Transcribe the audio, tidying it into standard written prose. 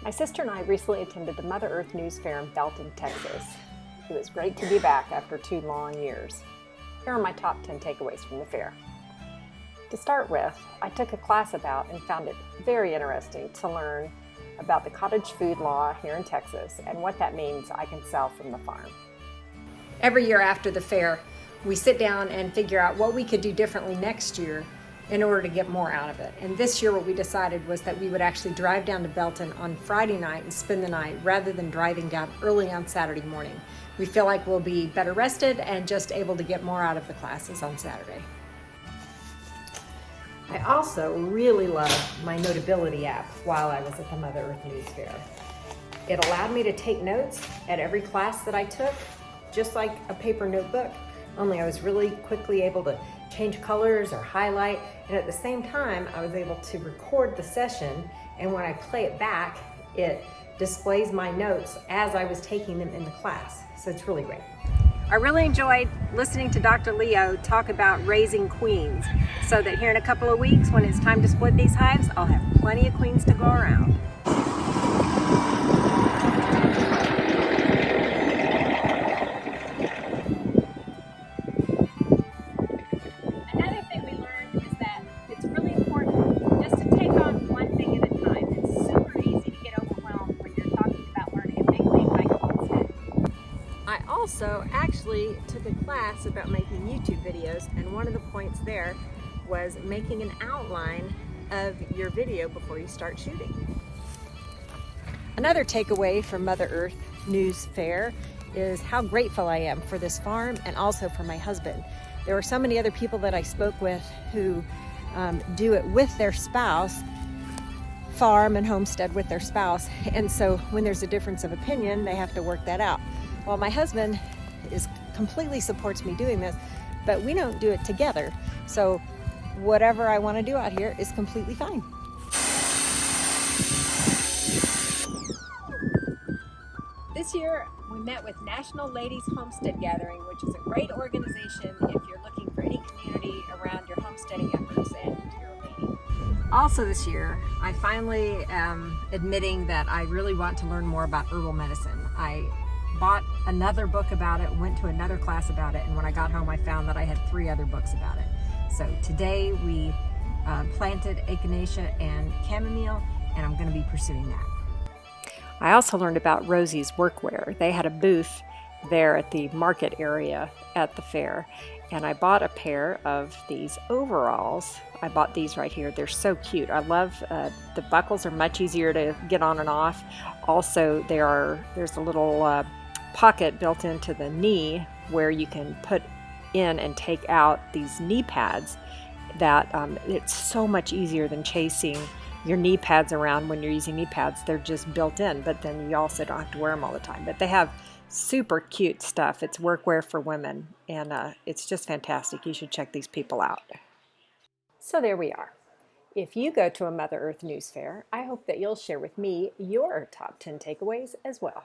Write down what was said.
My sister and I recently attended the Mother Earth News Fair in Belton, Texas. It was great to be back after 2 long years. Here are my top 10 takeaways from the fair. To start with, I took a class about and found it very interesting to learn about the Cottage Food Law here in Texas and what that means I can sell from the farm. Every year after the fair, we sit down and figure out what we could do differently next year in order to get more out of it. And this year what we decided was that we would actually drive down to Belton on Friday night and spend the night rather than driving down early on Saturday morning. We feel like we'll be better rested and just able to get more out of the classes on Saturday. I also really loved my Notability app while I was at the Mother Earth News Fair. It allowed me to take notes at every class that I took, just like a paper notebook, only I was really quickly able to change colors or highlight, and at the same time I was able to record the session, and when I play it back, it displays my notes as I was taking them in the class. So it's really great. I really enjoyed listening to Dr. Leo talk about raising queens, so that here in a couple of weeks when it's time to split these hives, I'll have plenty of queens to go around. I also actually took a class about making YouTube videos, and one of the points there was making an outline of your video before you start shooting. Another takeaway from Mother Earth News Fair is how grateful I am for this farm and also for my husband. There were so many other people that I spoke with who do it with their spouse, farm and homestead with their spouse, and so when there's a difference of opinion, they have to work that out. Well, my husband completely supports me doing this, but we don't do it together. So whatever I want to do out here is completely fine. This year, we met with National Ladies Homestead Gathering, which is a great organization if you're looking for any community around your homesteading efforts and you're a lady. Also this year, I finally am admitting that I really want to learn more about herbal medicine. I bought another book about it, went to another class about it, and when I got home I found that I had 3 other books about it. So today we planted echinacea and chamomile, and I'm going to be pursuing that. I also learned about Rosies Workwear. They had a booth there at the market area at the fair, and I bought a pair of these overalls. I bought these right here. They're so cute. I love the buckles are much easier to get on and off. Also, there's a little pocket built into the knee where you can put in and take out these knee pads that it's so much easier than chasing your knee pads around when you're using knee pads. They're just built in, but then you also don't have to wear them all the time. But they have super cute stuff. It's workwear for women, and it's just fantastic. You should check these people out. So there we are. If you go to a Mother Earth News Fair, I hope that you'll share with me your top 10 takeaways as well.